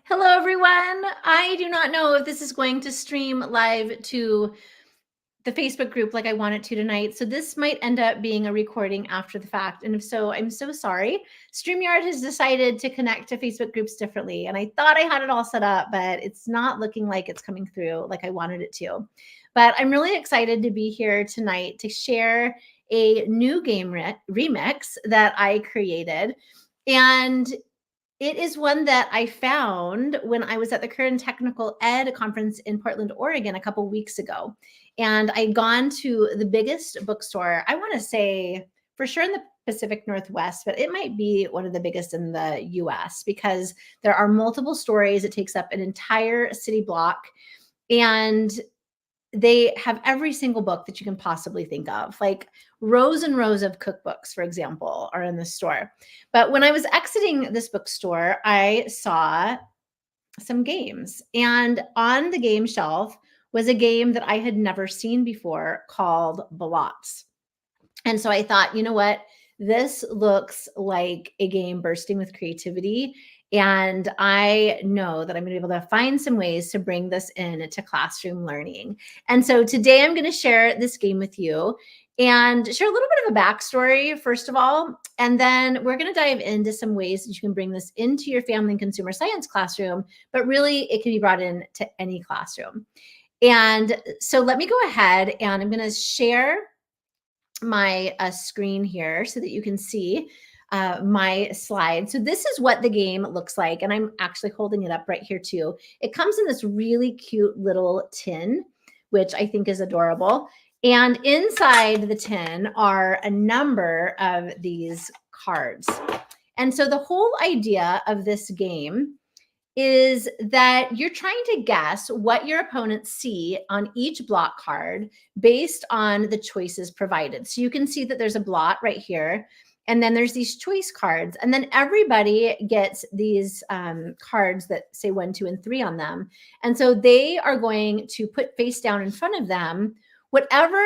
Hello, everyone. I do not know if this is going to stream live to the Facebook group like I want it to tonight. So this might end up being a recording after the fact. And if so, I'm so sorry. StreamYard has decided to connect to Facebook groups differently. And I thought I had it all set up, but it's not looking like it's coming through like I wanted it to. But I'm really excited to be here tonight to share a new game remix that I created. And it is one that I found when I was at the Career and Technical Ed conference in Portland, Oregon a couple weeks ago. And I'd gone to the biggest bookstore, I want to say for sure in the Pacific Northwest, but it might be one of the biggest in the US because there are multiple stories. It takes up an entire city block. And they have every single book that you can possibly think of, like rows and rows of cookbooks, for example, are in the store. But when I was exiting this bookstore, I saw some games. And on the game shelf was a game that I had never seen before called Blots. And so I thought, you know what? This looks like a game bursting with creativity. And I know that I'm going to be able to find some ways to bring this in to classroom learning. And so today I'm going to share this game with you and share a little bit of a backstory, first of all. And then we're going to dive into some ways that you can bring this into your family and consumer science classroom, but really it can be brought in to any classroom. And so let me go ahead and I'm going to share my screen here so that you can see my slide. So this is what the game looks like. And I'm actually holding it up right here too. It comes in this really cute little tin, which I think is adorable. And inside the tin are a number of these cards. And so the whole idea of this game is that you're trying to guess what your opponents see on each blot card based on the choices provided. So you can see that there's a blot right here, and then there's these choice cards, and then everybody gets these cards that say 1, 2, and 3 on them. And so they are going to put face down in front of them whatever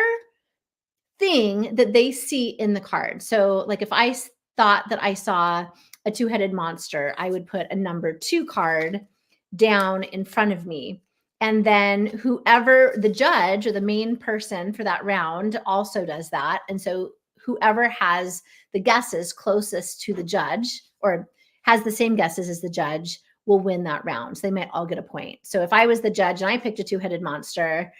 thing that they see in the card. So like if I thought that I saw a two-headed monster, I would put a number 2 card down in front of me. And then whoever the judge or the main person for that round also does that. And so whoever has the guesses closest to the judge or has the same guesses as the judge will win that round. So they might all get a point. So if I was the judge and I picked a two-headed monster,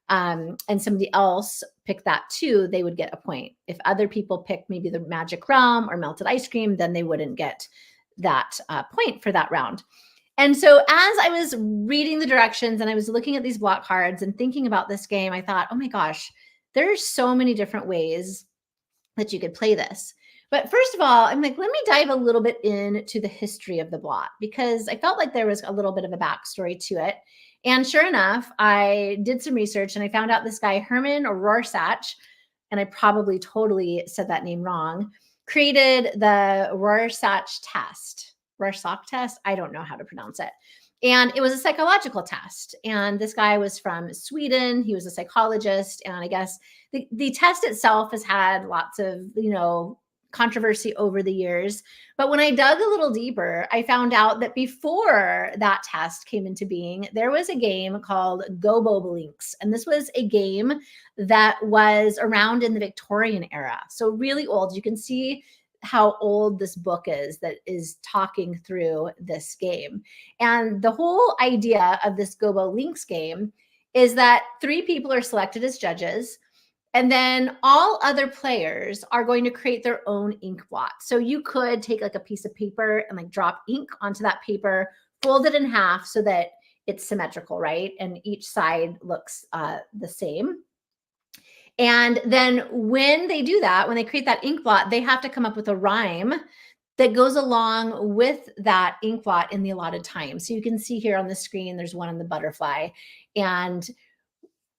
and somebody else picked that too, they would get a point. If other people picked maybe the magic realm or melted ice cream, then they wouldn't get that point for that round. And so as I was reading the directions and I was looking at these block cards and thinking about this game, I thought, oh my gosh, there's so many different ways that you could play this. But first of all, I'm like, let me dive a little bit into the history of the blot because I felt like there was a little bit of a backstory to it. And sure enough, I did some research and I found out this guy, Herman Rorschach, and I probably totally said that name wrong, created the Rorschach test. Rorschach test? I don't know how to pronounce it. And it was a psychological test. And this guy was from Sweden. He was a psychologist. And I guess the test itself has had lots of, controversy over the years. But when I dug a little deeper, I found out that before that test came into being, there was a game called Go-Bob-Links. And this was a game that was around in the Victorian era. So really old. You can see how old this book is that is talking through this game. And the whole idea of this Go-Bob-Links game is that 3 people are selected as judges. And then all other players are going to create their own ink blot. So you could take like a piece of paper and like drop ink onto that paper, fold it in half so that it's symmetrical, right? And each side looks the same. And then when they do that, when they create that ink blot, they have to come up with a rhyme that goes along with that ink blot in the allotted time. So you can see here on the screen, there's one on the butterfly. And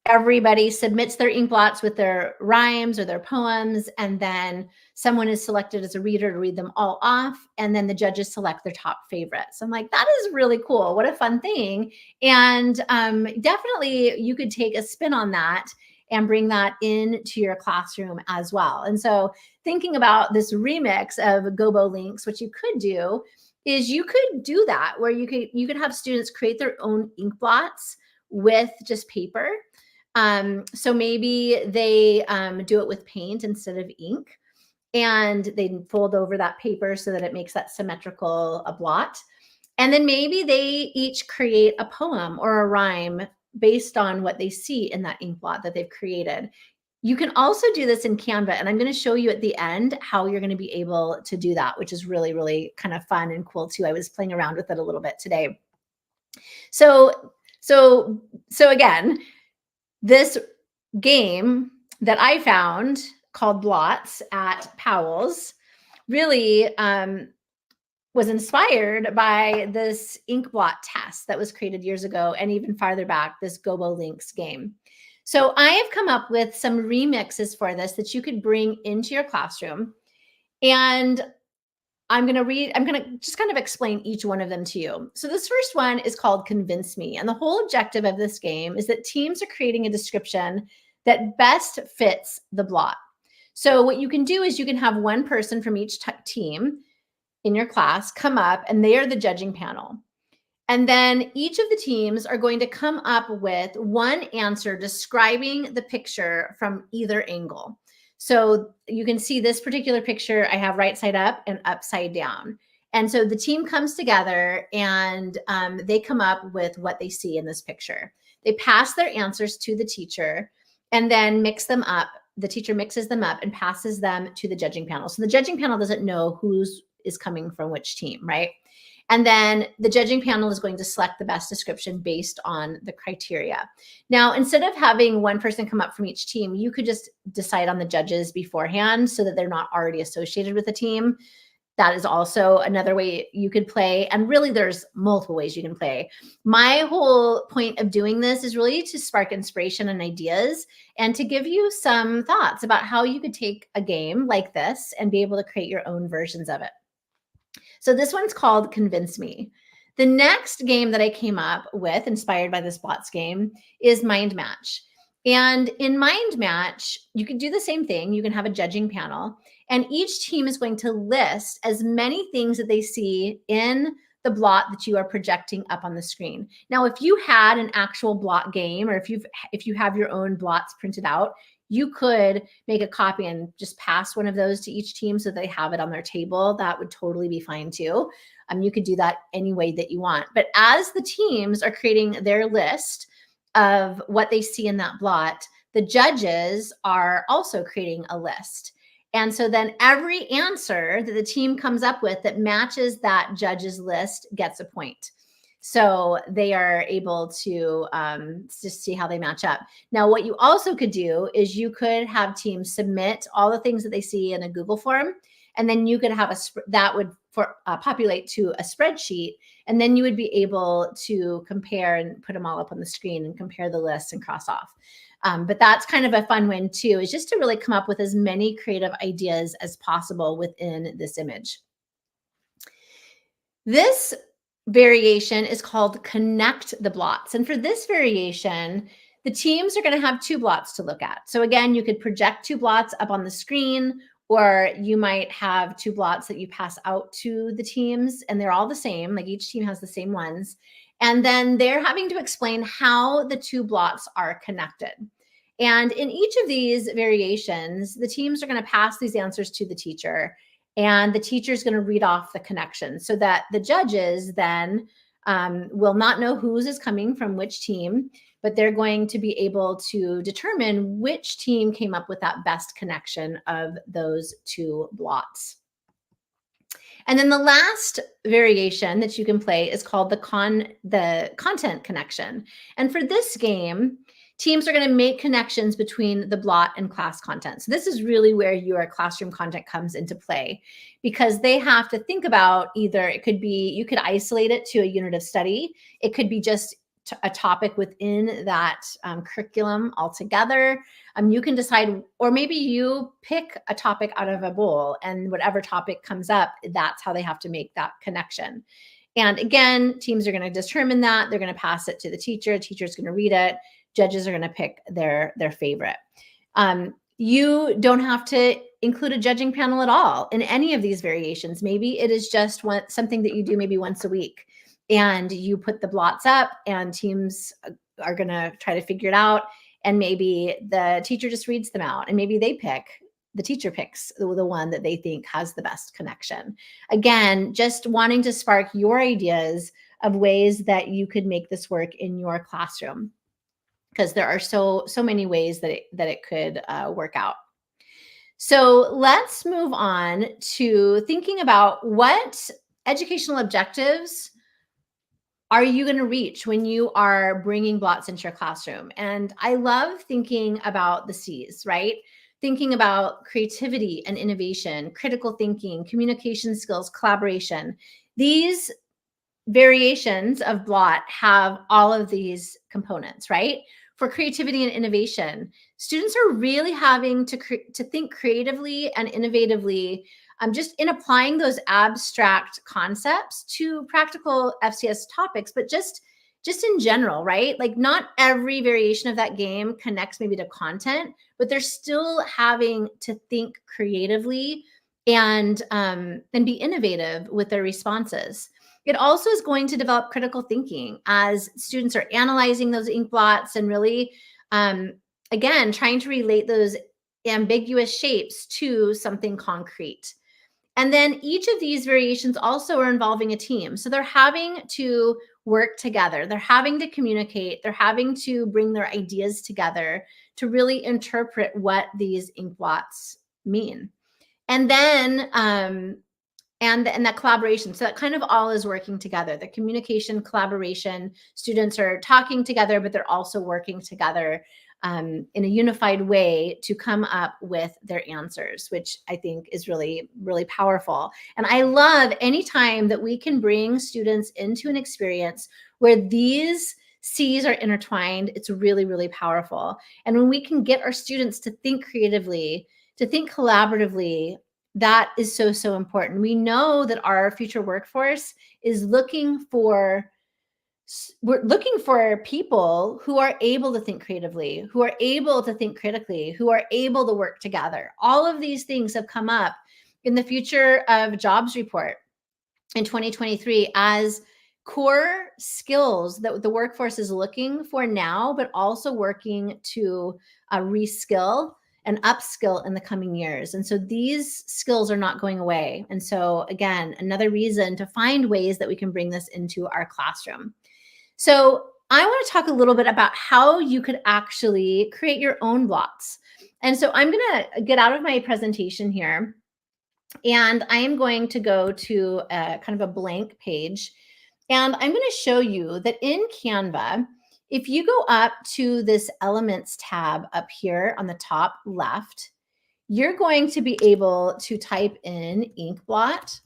everybody submits their ink blots with their rhymes or their poems, and then someone is selected as a reader to read them all off, and then the judges select their top favorites. I'm like, that is really cool. What a fun thing. And definitely you could take a spin on that and bring that into your classroom as well. And so thinking about this remix of Go-Bob-Links, what you could do is you could do that where you could have students create their own ink blots with just paper. So maybe they do it with paint instead of ink, and they fold over that paper so that it makes that symmetrical a blot. And then maybe they each create a poem or a rhyme based on what they see in that ink blot that they've created. You can also do this in Canva, and I'm going to show you at the end how you're going to be able to do that, which is really, really kind of fun and cool too. I was playing around with it a little bit today. So again, this game that I found called Blots at Powell's really was inspired by this ink blot test that was created years ago, and even farther back, this Gobo Links game. So I have come up with some remixes for this that you could bring into your classroom. And I'm going to just kind of explain each one of them to you. So this first one is called Convince Me. And the whole objective of this game is that teams are creating a description that best fits the blot. So what you can do is you can have one person from each team in your class come up, and they are the judging panel. And then each of the teams are going to come up with one answer describing the picture from either angle. So you can see this particular picture I have right side up and upside down. And so the team comes together and they come up with what they see in this picture. They pass their answers to the teacher and then mix them up. The teacher mixes them up and passes them to the judging panel. So the judging panel doesn't know who's is coming from which team, right? And then the judging panel is going to select the best description based on the criteria. Now, instead of having one person come up from each team, you could just decide on the judges beforehand so that they're not already associated with the team. That is also another way you could play. And really, there's multiple ways you can play. My whole point of doing this is really to spark inspiration and ideas and to give you some thoughts about how you could take a game like this and be able to create your own versions of it. So this one's called Convince Me. The next game that I came up with, inspired by this Blots game, is Mind Match. And in Mind Match, you can do the same thing. You can have a judging panel, and each team is going to list as many things that they see in the blot that you are projecting up on the screen. Now, if you had an actual blot game, or if you have your own blots printed out, you could make a copy and just pass one of those to each team so they have it on their table. That would totally be fine too. You could do that any way that you want. But as the teams are creating their list of what they see in that blot, the judges are also creating a list. And so then every answer that the team comes up with that matches that judge's list gets a point. So they are able to just see how they match up. Now, what you also could do is you could have teams submit all the things that they see in a Google form, and then you could have that would populate to a spreadsheet, and then you would be able to compare and put them all up on the screen and compare the lists and cross off. But that's kind of a fun one too, is just to really come up with as many creative ideas as possible within this image. This variation is called Connect the Blots. And for this variation, the teams are going to have two blots to look at. So again, you could project two blots up on the screen, or you might have two blots that you pass out to the teams, and they're all the same. Like each team has the same ones. And then they're having to explain how the two blots are connected. And in each of these variations, the teams are going to pass these answers to the teacher, and the teacher is going to read off the connection so that the judges then will not know whose is coming from which team, but they're going to be able to determine which team came up with that best connection of those two blots. And then the last variation that you can play is called the content connection. And for this game, teams are going to make connections between the blot and class content. So this is really where your classroom content comes into play, because they have to think about either it could be, you could isolate it to a unit of study. It could be just a topic within that curriculum altogether. You can decide, or maybe you pick a topic out of a bowl, and whatever topic comes up, that's how they have to make that connection. And again, teams are going to determine that. They're going to pass it to the teacher. Teacher's going to read it. Judges are going to pick their favorite. You don't have to include a judging panel at all in any of these variations. Maybe it is just something that you do maybe once a week, and you put the blots up and teams are going to try to figure it out. And maybe the teacher just reads them out, and maybe the teacher picks the one that they think has the best connection. Again, just wanting to spark your ideas of ways that you could make this work in your classroom, because there are so many ways that it could work out. So let's move on to thinking about what educational objectives are you going to reach when you are bringing Blots into your classroom? And I love thinking about the C's, right? Thinking about creativity and innovation, critical thinking, communication skills, collaboration. These variations of Blot have all of these components, right? For creativity and innovation, students are really having to think creatively and innovatively, just in applying those abstract concepts to practical FCS topics, but just in general, right? Like, not every variation of that game connects maybe to content, but they're still having to think creatively and be innovative with their responses. It also is going to develop critical thinking as students are analyzing those ink blots and really, again, trying to relate those ambiguous shapes to something concrete. And then each of these variations also are involving a team. So they're having to work together. They're having to communicate. They're having to bring their ideas together to really interpret what these ink blots mean. And then, and that collaboration. So that kind of all is working together. The communication, collaboration, students are talking together, but they're also working together in a unified way to come up with their answers, which I think is really, really powerful. And I love any time that we can bring students into an experience where these C's are intertwined. It's really, really powerful. And when we can get our students to think creatively, to think collaboratively, that is so, so important. We know that our future workforce is looking for people who are able to think creatively, who are able to think critically, who are able to work together. All of these things have come up in the Future of Jobs report in 2023 as core skills that the workforce is looking for now, but also working to reskill and upskill in the coming years. And so these skills are not going away. And so again, another reason to find ways that we can bring this into our classroom. So I want to talk a little bit about how you could actually create your own blots. And so I'm going to get out of my presentation here, and I am going to go to a kind of a blank page. And I'm going to show you that in Canva, if you go up to this Elements tab up here on the top left, you're going to be able to type in ink blot.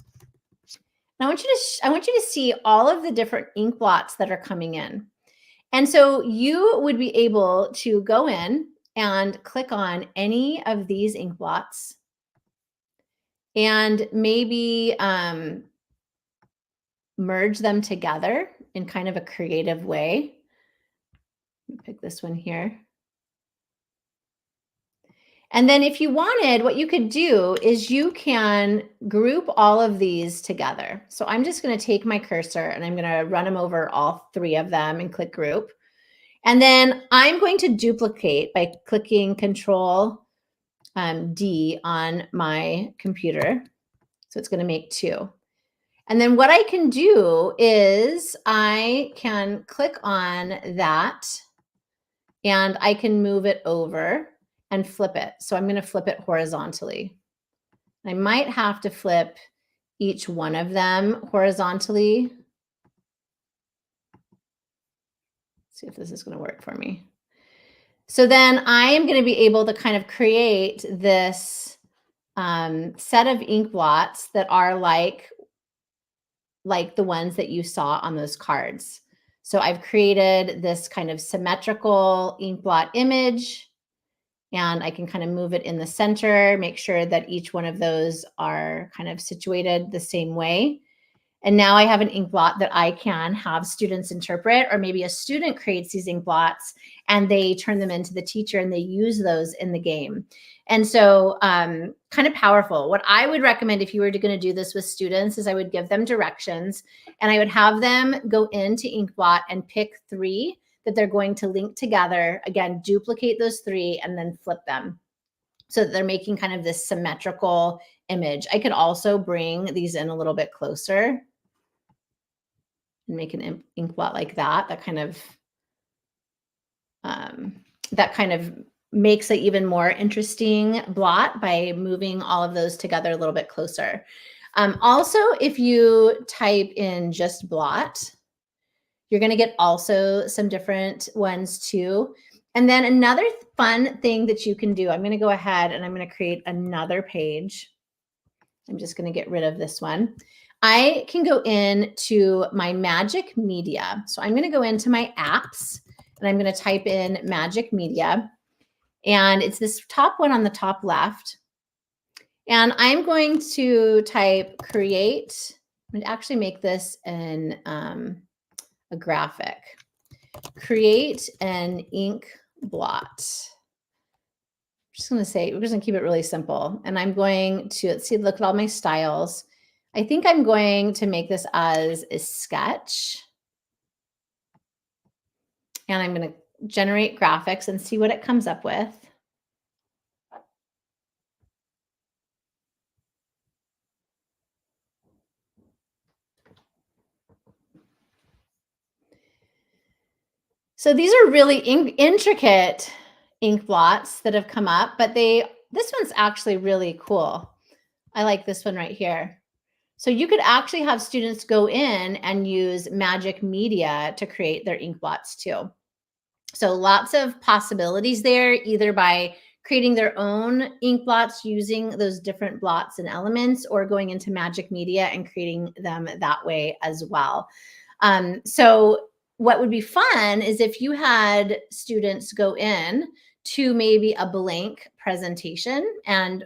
And I want you to see all of the different ink blots that are coming in. And so you would be able to go in and click on any of these ink blots and maybe merge them together in kind of a creative way. Pick this one here. And then if you wanted, what you could do is you can group all of these together. So I'm just going to take my cursor and I'm going to run them over all three of them and click group. And then I'm going to duplicate by clicking Control D on my computer. So it's going to make two. And then what I can do is I can click on that and I can move it over and flip it. So I'm going to flip it horizontally. I might have to flip each one of them horizontally. Let's see if this is going to work for me. So then I am going to be able to kind of create this set of ink blots that are like the ones that you saw on those cards. So I've created this kind of symmetrical ink blot image, and I can kind of move it in the center, make sure that each one of those are kind of situated the same way. And now I have an ink blot that I can have students interpret, or maybe a student creates these ink blots and they turn them into the teacher and they use those in the game. And so kind of powerful. What I would recommend if you were going to do this with students is I would give them directions and I would have them go into Inkblot and pick 3 that they're going to link together. Again, duplicate those 3 and then flip them so that they're making kind of this symmetrical image. I could also bring these in a little bit closer and make an ink blot like that. That kind of makes an even more interesting blot by moving all of those together a little bit closer. Also, if you type in just blot, you're going to get also some different ones too. And then another fun thing that you can do, I'm going to go ahead and I'm going to create another page. I'm just going to get rid of this one. I can go into my Magic Media. So I'm going to go into my apps and I'm going to type in Magic Media. And it's this top one on the top left. And I'm going to type create. I'm going to actually make this in a graphic. Create an ink blot. I'm just going to say, we're just going to keep it really simple. And I'm going to, let's see, look at all my styles. I think I'm going to make this as a sketch. And I'm going to generate graphics and see what it comes up with. So these are really intricate ink blots that have come up, but this one's actually really cool. I like this one right here. So you could actually have students go in and use Magic Media to create their ink blots too. So lots of possibilities there, either by creating their own ink blots using those different blots and elements, or going into Magic Media and creating them that way as well. So what would be fun is if you had students go in to maybe a blank presentation. And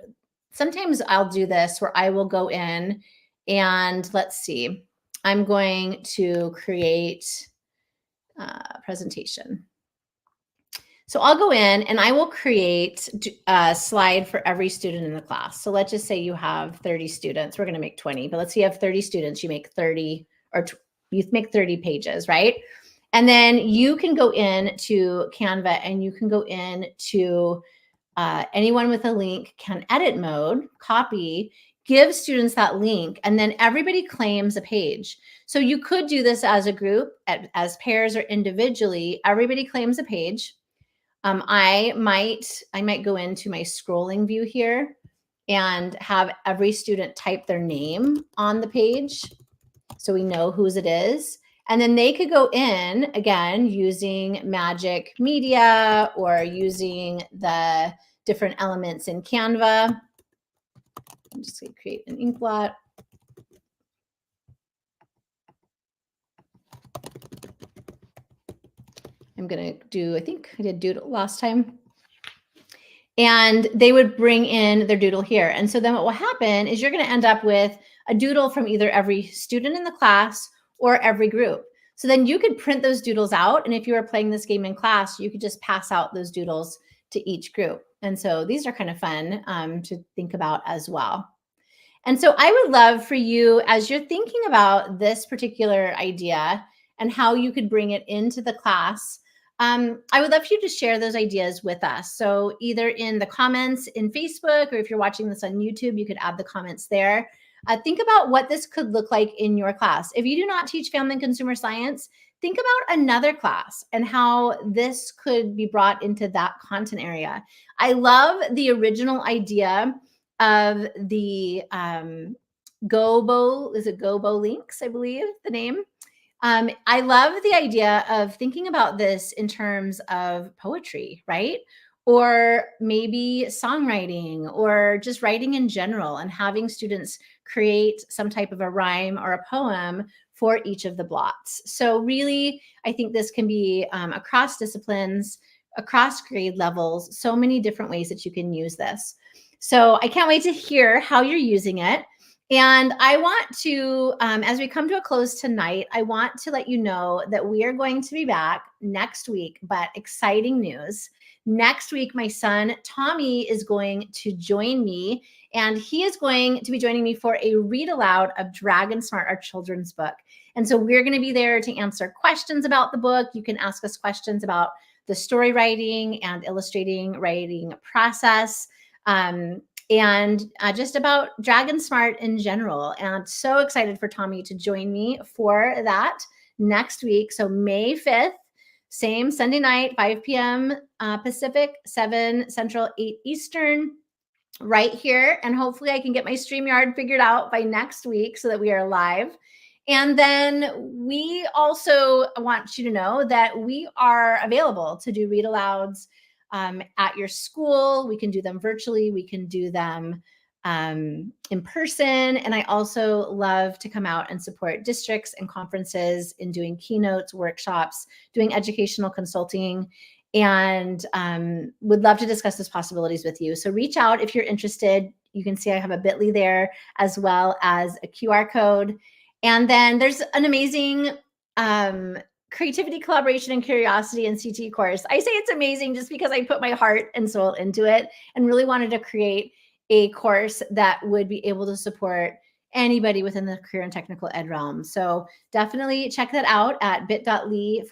sometimes I'll do this where I will go in and let's see, I'm going to create a presentation. So I'll go in and I will create a slide for every student in the class. So let's just say you have 30 students. We're going to make 20, but let's say you have 30 students. You make 30 or you make 30 pages, right? And then you can go in to Canva and you can go in to anyone with a link can edit mode, copy, give students that link, and then everybody claims a page. So you could do this as a group, as pairs or individually. Everybody claims a page. I might go into my scrolling view here and have every student type their name on the page so we know whose it is. And then they could go in, again, using Magic Media or using the different elements in Canva. I'm just going to create an ink blot. I'm going to do, I think I did doodle last time. And they would bring in their doodle here. And so then what will happen is you're going to end up with a doodle from either every student in the class or every group. So then you could print those doodles out. And if you were playing this game in class, you could just pass out those doodles to each group. And so these are kind of fun to think about as well. And so I would love for you, as you're thinking about this particular idea and how you could bring it into the class, I would love for you to share those ideas with us. So either in the comments in Facebook, or if you're watching this on YouTube, you could add the comments there. Think about what this could look like in your class. If you do not teach family and consumer science, think about another class and how this could be brought into that content area. I love the original idea of the Gobo, is it Gobo Links, I believe the name. I love the idea of thinking about this in terms of poetry, right? Or maybe songwriting or just writing in general, and having students create some type of a rhyme or a poem for each of the blots. So really, I think this can be across disciplines, across grade levels, so many different ways that you can use this. So I can't wait to hear how you're using it. And I want to, as we come to a close tonight, I want to let you know that we are going to be back next week, but exciting news. Next week, my son Tommy is going to join me, and he is going to be joining me for a read aloud of Dragon Smart, our children's book. And so we're going to be there to answer questions about the book. You can ask us questions about the story writing and illustrating writing process. And just about Dragon Smart in general. And I'm so excited for Tommy to join me for that next week. So May 5th, same Sunday night, 5 p.m. Pacific, 7 Central, 8 Eastern, right here. And hopefully I can get my StreamYard figured out by next week so that we are live. And then we also want you to know that we are available to do read alouds at your school. We can do them virtually. We can do them in person. And I also love to come out and support districts and conferences in doing keynotes, workshops, doing educational consulting, and would love to discuss those possibilities with you. So reach out if you're interested. You can see I have a bit.ly there as well as a QR code. And then there's an amazing creativity, collaboration, and curiosity in CT course. I say it's amazing just because I put my heart and soul into it and really wanted to create a course that would be able to support anybody within the career and technical ed realm. So definitely check that out at bit.ly/DBC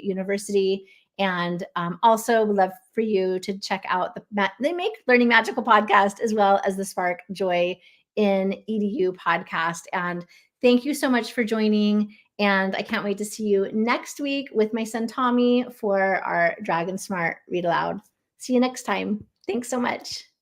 University. And also would love for you to check out they make Learning Magical podcast as well as the Spark Joy in EDU podcast. And thank you so much for joining. And I can't wait to see you next week with my son Tommy for our Dragon Smart Read Aloud. See you next time. Thanks so much.